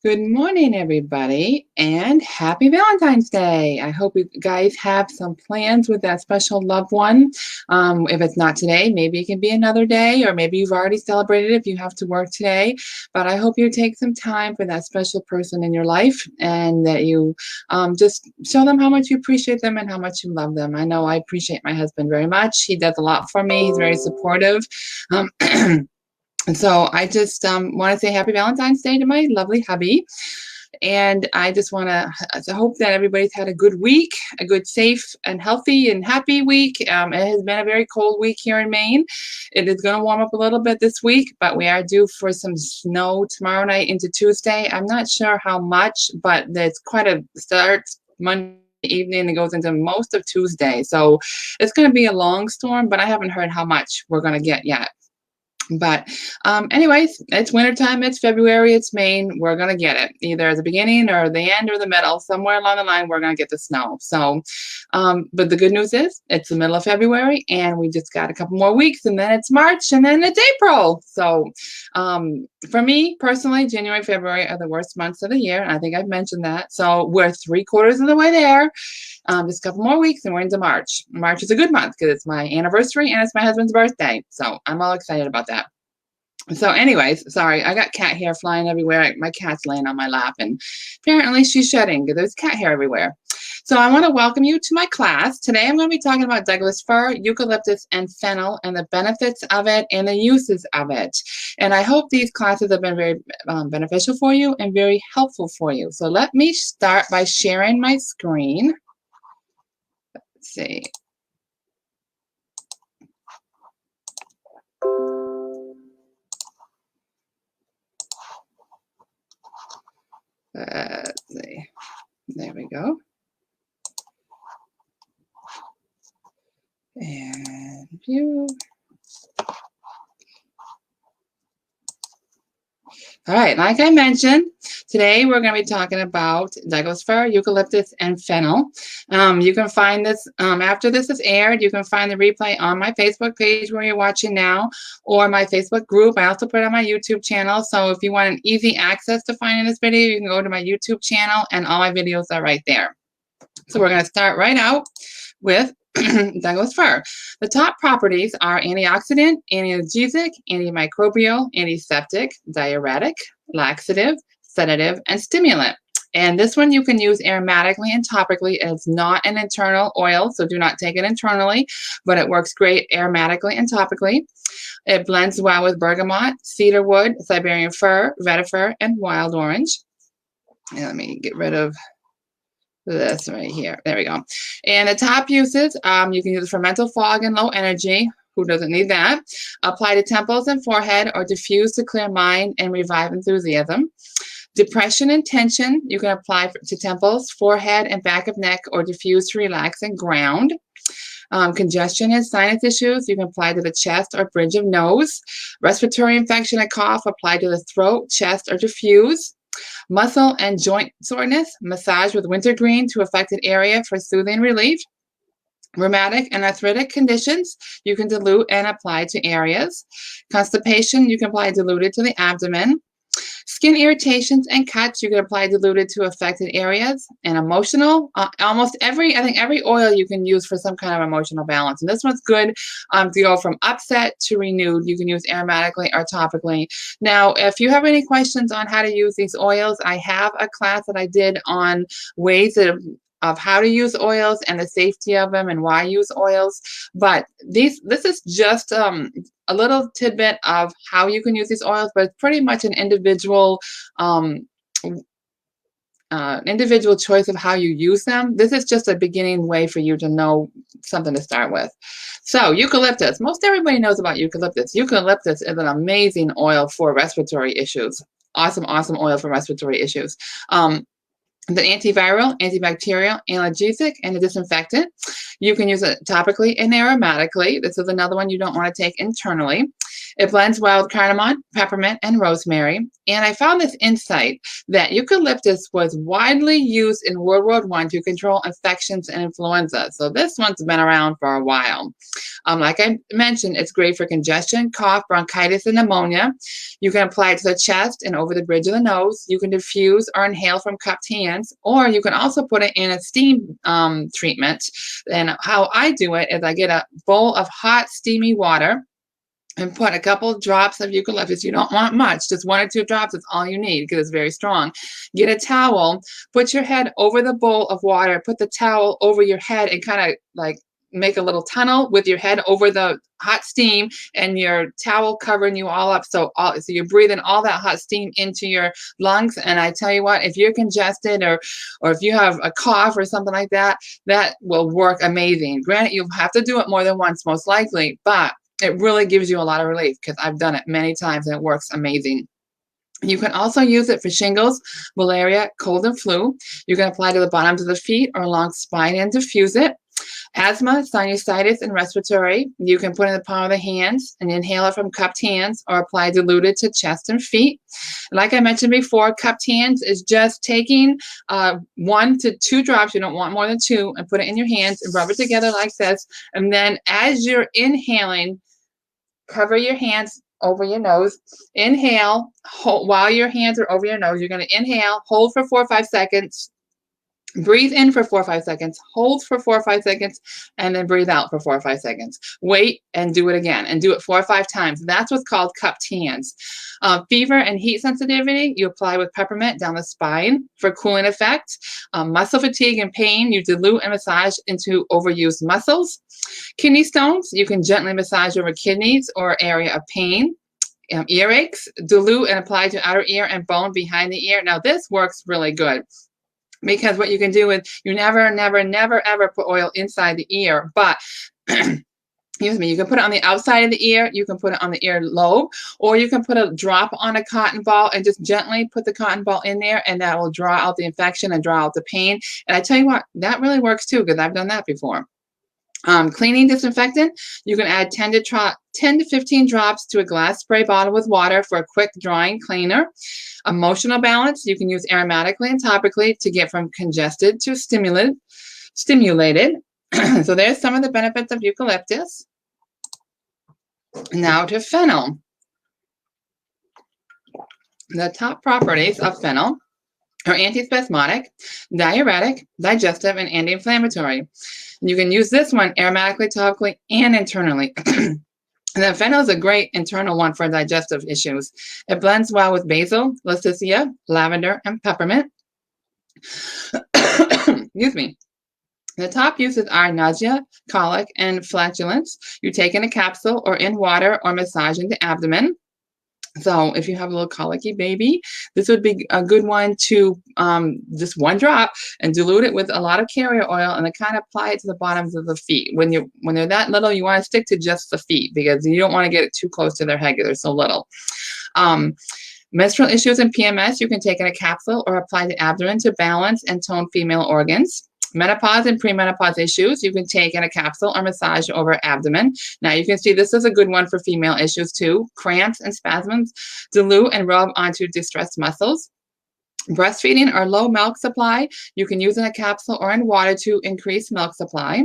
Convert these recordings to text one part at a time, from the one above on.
Good morning, everybody, and happy Valentine's Day. I hope you guys have some plans with that special loved one. If it's not today, maybe it can be another day, or maybe you've already celebrated if you have to work today. But I hope you take some time for that special person in your life and that you just show them how much you appreciate them and how much you love them. I know I appreciate my husband very much. He does a lot for me, he's very supportive. Um, And so I just want to say happy Valentine's Day to my lovely hubby. And I just want to hope that everybody's had a good week, a good, safe, and healthy and happy week. It has been a very cold week here in Maine. It is going to warm up a little bit this week, but we are due for some snow tomorrow night into Tuesday. I'm not sure how much, but it's quite a start Monday evening and goes into most of Tuesday. So it's going to be a long storm, but I haven't heard how much we're going to get yet. But anyways, it's wintertime, it's February, it's Maine. We're going to get it either at the beginning or the end or the middle. Somewhere along the line, we're going to get the snow. So, but the good news is it's the middle of February and we just got a couple more weeks and then it's March and then it's April. So for me personally, January, February are the worst months of the year. And I think I've mentioned that. So we're 3/4 of the way there. Just a couple more weeks and we're into March. March is a good month because it's my anniversary and it's my husband's birthday. So I'm all excited about that. So anyways, sorry, I got cat hair flying everywhere. My cat's laying on my lap and apparently she's shedding because there's cat hair everywhere. So I want to welcome you to my class. Today I'm going to be talking about Douglas fir, eucalyptus, and fennel and the benefits of it and the uses of it. And I hope these classes have been very beneficial for you and very helpful for you. So let me start by sharing my screen. Let's see. Let's see. There we go. And view. All right, like I mentioned, today we're going to be talking about Douglas fir, eucalyptus, and fennel. You can find this, after this is aired, you can find the replay on my Facebook page where you're watching now, or my Facebook group. I also put it on my YouTube channel, so if you want an easy access to finding this video, you can go to my YouTube channel, and all my videos are right there. So we're going to start right out with Douglas fir. The top properties are antioxidant, analgesic, antimicrobial, antiseptic, diuretic, laxative, sedative, and stimulant. And this one you can use aromatically and topically. It's not an internal oil, so do not take it internally, but it works great aromatically and topically. It blends well with bergamot, cedarwood, Siberian fir, vetiver, and wild orange. And let me get rid of this right here. There we go. And the top uses, you can use it for mental fog and low energy. Who doesn't need that? Apply to temples and forehead or diffuse to clear mind and revive enthusiasm. Depression and tension, you can apply to temples, forehead, and back of neck or diffuse to relax and ground. Congestion and sinus issues, you can apply to the chest or bridge of nose. Respiratory infection and cough, apply to the throat, chest, or diffuse. Muscle and joint soreness, massage with wintergreen to affected area for soothing relief. Rheumatic and arthritic conditions, you can dilute and apply to areas. Constipation, you can apply diluted to the abdomen. Skin irritations and cuts, you can apply diluted to affected areas. And emotional, almost I think every oil you can use for some kind of emotional balance. And this one's good to go from upset to renewed. You can use aromatically or topically. Now, if you have any questions on how to use these oils, I have a class that I did on ways of how to use oils and the safety of them and why use oils. But this is just a little tidbit of how you can use these oils, but it's pretty much an individual choice of how you use them. This is just a beginning way for you to know something to start with. So eucalyptus, most everybody knows about eucalyptus. Eucalyptus is an amazing oil for respiratory issues. Awesome oil for respiratory issues. The antiviral, antibacterial, analgesic, and a disinfectant. You can use it topically and aromatically. This is another one you don't want to take internally. It blends well with cardamom, peppermint, and rosemary. And I found this insight that eucalyptus was widely used in World War I to control infections and influenza. So this one's been around for a while. Like I mentioned, it's great for congestion, cough, bronchitis, and pneumonia. You can apply it to the chest and over the bridge of the nose. You can diffuse or inhale from cupped hands, or you can also put it in a steam treatment. And how I do it is I get a bowl of hot, steamy water and put a couple drops of eucalyptus. You don't want much, just 1 or 2 drops is all you need because it's very strong. Get a towel, put your head over the bowl of water, put the towel over your head and kind of like make a little tunnel with your head over the hot steam and your towel covering you all up. So you're breathing all that hot steam into your lungs. And I tell you what, if you're congested or if you have a cough or something like that, that will work amazing. Granted, you'll have to do it more than once, most likely, but it really gives you a lot of relief because I've done it many times and it works amazing. You can also use it for shingles, malaria, cold, and flu. You can apply to the bottoms of the feet or along spine and diffuse it. Asthma, sinusitis, and respiratory, you can put in the palm of the hands and inhale it from cupped hands or apply diluted to chest and feet. Like I mentioned before, cupped hands is just taking 1 to 2 drops, you don't want more than 2, and put it in your hands and rub it together like this. And then as you're inhaling, cover your hands over your nose. Inhale, hold, while your hands are over your nose, you're going to inhale, hold for 4 or 5 seconds, breathe in for 4 or 5 seconds, hold for 4 or 5 seconds, and then breathe out for 4 or 5 seconds. Wait and do it again, and do it 4 or 5 times. That's what's called cupped hands. Fever and heat sensitivity, you apply with peppermint down the spine for cooling effect. Muscle fatigue and pain, you dilute and massage into overused muscles. Kidney stones, you can gently massage over kidneys or area of pain. Earaches, dilute and apply to outer ear and bone behind the ear. Now this works really good, because what you can do is you never, ever put oil inside the ear, but excuse me, you can put it on the outside of the ear, you can put it on the ear lobe, or you can put a drop on a cotton ball and just gently put the cotton ball in there, and that will draw out the infection and draw out the pain. And I tell you what, that really works too, because I've done that before. Cleaning disinfectant, you can add 10 to 15 drops to a glass spray bottle with water for a quick drying cleaner. Emotional balance, you can use aromatically and topically to get from congested to stimulated. So there's some of the benefits of eucalyptus. Now to fennel. The top properties of fennel are antispasmodic, diuretic, digestive, and anti-inflammatory. You can use this one aromatically, topically, and internally. And then fennel is a great internal one for digestive issues. It blends well with basil, leucissia, lavender, and peppermint. Excuse me. The top uses are nausea, colic, and flatulence. You take in a capsule or in water or massage in the abdomen. So if you have a little colicky baby, this would be a good one to just 1 drop and dilute it with a lot of carrier oil and then kind of apply it to the bottoms of the feet. When they're that little, you want to stick to just the feet because you don't want to get it too close to their head because they're so little. Menstrual issues and PMS, you can take in a capsule or apply the abdomen to balance and tone female organs. Menopause and premenopause issues, you can take in a capsule or massage over abdomen. Now you can see this is a good one for female issues too. Cramps and spasms, dilute and rub onto distressed muscles. Breastfeeding or low milk supply, you can use in a capsule or in water to increase milk supply.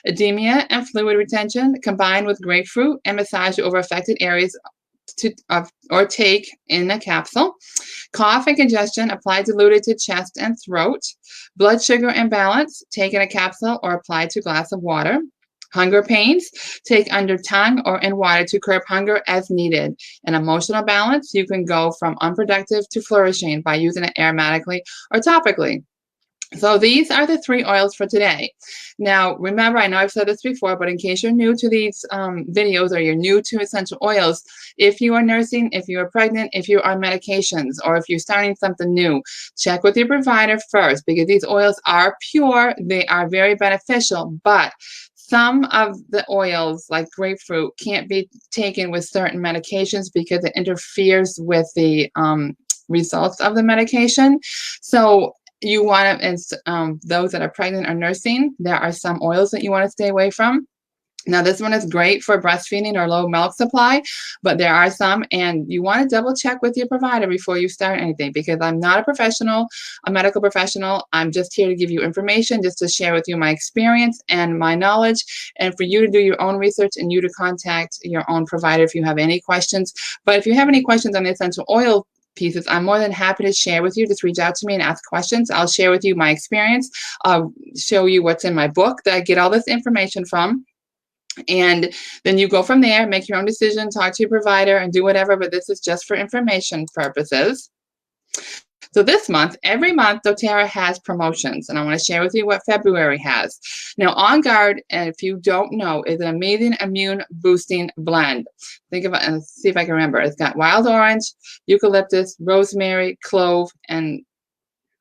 Edema and fluid retention, combine with grapefruit and massage over affected areas or take in a capsule. Cough and congestion, apply diluted to chest and throat. Blood sugar imbalance, take in a capsule or apply to a glass of water. Hunger pains, take under tongue or in water to curb hunger as needed. And emotional balance, you can go from unproductive to flourishing by using it aromatically or topically. So these are the 3 oils for today. Now, remember, I know I've said this before, but in case you're new to these videos or you're new to essential oils, if you are nursing, if you are pregnant, if you are on medications, or if you're starting something new, check with your provider first because these oils are pure. They are very beneficial, but some of the oils, like grapefruit, can't be taken with certain medications because it interferes with the results of the medication. So you want to, as those that are pregnant or nursing, there are some oils that you want to stay away from. Now, this one is great for breastfeeding or low milk supply, but there are some, and you want to double check with your provider before you start anything, because I'm not a professional, a medical professional. I'm just here to give you information, just to share with you my experience and my knowledge, and for you to do your own research and you to contact your own provider if you have any questions. But if you have any questions on the essential oil pieces, I'm more than happy to share with you. Just reach out to me and ask questions. I'll share with you my experience. I'll show you what's in my book that I get all this information from. And then you go from there, make your own decision, talk to your provider, and do whatever, but this is just for information purposes. So this month, every month, doTERRA has promotions, and I want to share with you what February has. Now, On Guard, and if you don't know, is an amazing immune boosting blend. Think of it, and see if I can remember. It's got wild orange, eucalyptus, rosemary, clove, and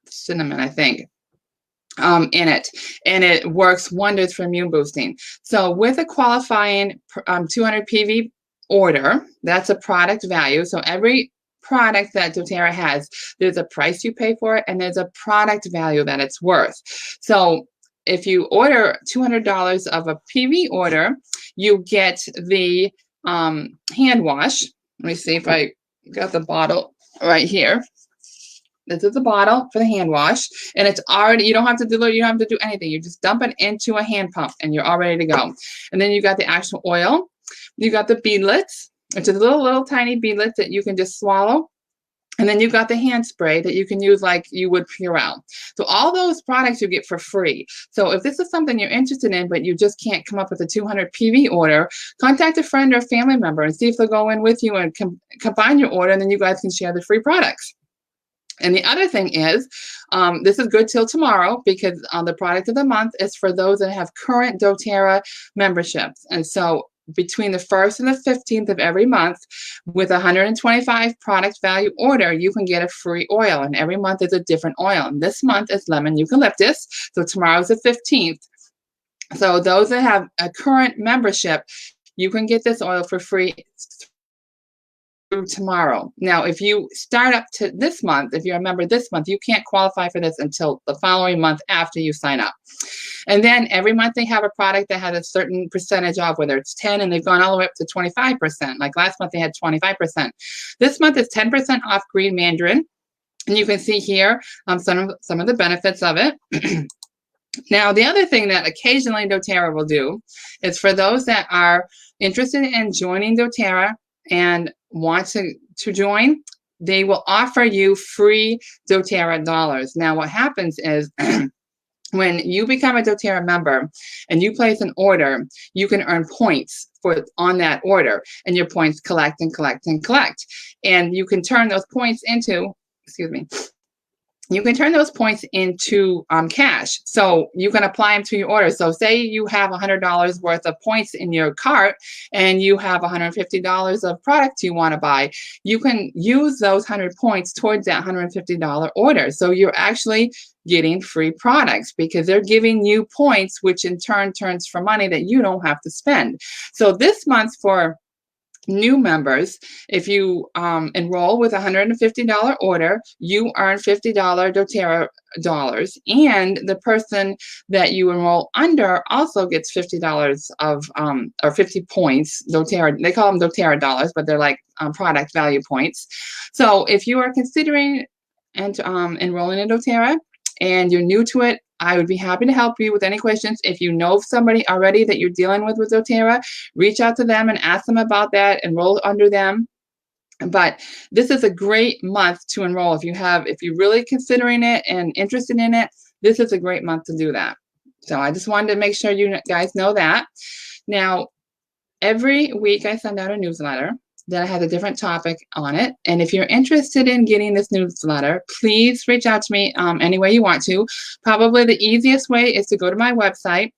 cinnamon, I think, in it, and it works wonders for immune boosting. So with a qualifying 200 PV order, that's a product value. So every product that doTERRA has, there's a price you pay for it, and there's a product value that it's worth. So if you order $200 of a PV order, you get the hand wash. Let me see if I got the bottle right here. This is the bottle for the hand wash, and it's already, you don't have to dilute, you don't have to do anything. You just dump it into a hand pump and you're all ready to go. And then you got the actual oil. You got the beadlets, which is little tiny beadlets that you can just swallow. And then you got the hand spray that you can use like you would Purell. So all those products you get for free. So if this is something you're interested in, but you just can't come up with a 200 PV order, contact a friend or a family member and see if they'll go in with you and combine your order, and then you guys can share the free products. And the other thing is, this is good till tomorrow, because the product of the month is for those that have current doTERRA memberships. And so between the 1st and the 15th of every month, with a 125 product value order, you can get a free oil. And every month is a different oil. And this month is lemon eucalyptus. So tomorrow is the 15th. So those that have a current membership, you can get this oil for free tomorrow. Now, if you start up to this month, if you're a member this month, you can't qualify for this until the following month after you sign up. And then every month they have a product that has a certain percentage off, whether it's 10, and they've gone all the way up to 25%. Like last month they had 25%. This month is 10% off green mandarin. And you can see here some of the benefits of it. Now, the other thing that occasionally doTERRA will do is for those that are interested in joining doTERRA and want to join, they will offer you free doTERRA dollars. Now, what happens is when you become a doTERRA member and you place an order, you can earn points on that order, and your points collect and collect and collect. And you can turn those points into, you can turn those points into cash. So you can apply them to your order. So say you have $100 worth of points in your cart and you have $150 of product you want to buy. You can use those 100 points towards that $150 order. So you're actually getting free products because they're giving you points, which in turn turns for money that you don't have to spend. So this month for new members, if you enroll with a $150 order, you earn $50 doTERRA dollars, and the person that you enroll under also gets $50 of or 50 points doTERRA. They call them doTERRA dollars, but they're like product value points. So if you are considering and enrolling in doTERRA and you're new to it, I would be happy to help you with any questions. If you know somebody already that you're dealing with doTERRA, reach out to them and ask them about that, enroll under them. But this is a great month to enroll. If you're really considering it and interested in it, this is a great month to do that. So I just wanted to make sure you guys know that. Now, every week I send out a newsletter that has a different topic on it. And if you're interested in getting this newsletter, please reach out to me any way you want to. Probably the easiest way is to go to my website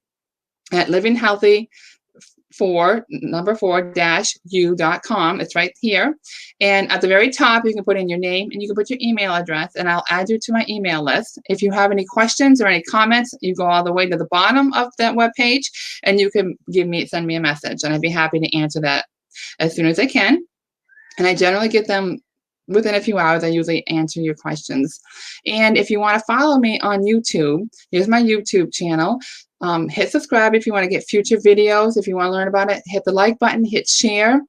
at livinghealthy4-u.com. It's right here. And at the very top, you can put in your name and you can put your email address, and I'll add you to my email list. If you have any questions or any comments, you go all the way to the bottom of that webpage and you can send me a message, and I'd be happy to answer that as soon as I can. And I generally get them within a few hours. I usually answer your questions. And if you want to follow me on YouTube, here's my YouTube channel. Hit subscribe if you want to get future videos. If you want to learn about it, hit the like button, hit share.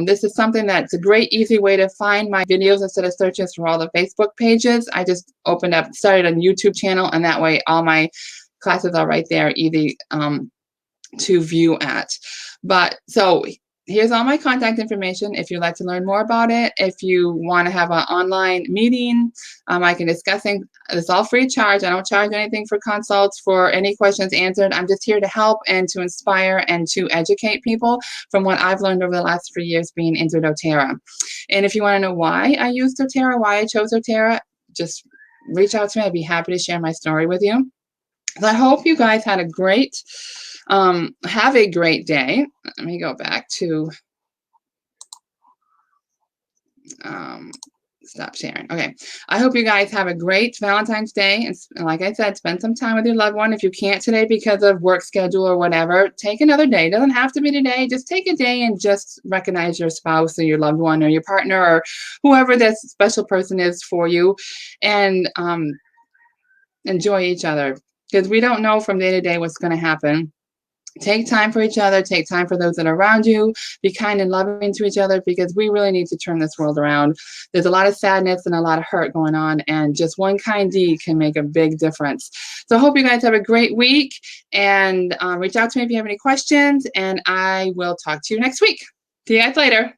This is something that's a great, easy way to find my videos instead of searching through all the Facebook pages. I just started a YouTube channel, and that way all my classes are right there, easy to view at. But so here's all my contact information if you'd like to learn more about it. If you want to have an online meeting, I can discuss things. It's all free of charge. I don't charge anything for consults, for any questions answered. I'm just here to help and to inspire and to educate people from what I've learned over the last 3 years being into doTERRA. And if you want to know why I use doTERRA, why I chose doTERRA, just reach out to me. I'd be happy to share my story with you. So I hope you guys had a great have a great day. Let me go back to stop sharing. Okay. I hope you guys have a great Valentine's Day. And like I said, spend some time with your loved one. If you can't today because of work schedule or whatever, take another day. It doesn't have to be today. Just take a day and just recognize your spouse or your loved one or your partner or whoever this special person is for you, and enjoy each other, because we don't know from day to day what's going to happen. Take time for each other. Take time for those that are around you. Be kind and loving to each other, because we really need to turn this world around. There's a lot of sadness and a lot of hurt going on, and just one kind deed can make a big difference. So I hope you guys have a great week, and reach out to me if you have any questions, and I will talk to you next week. See you guys later.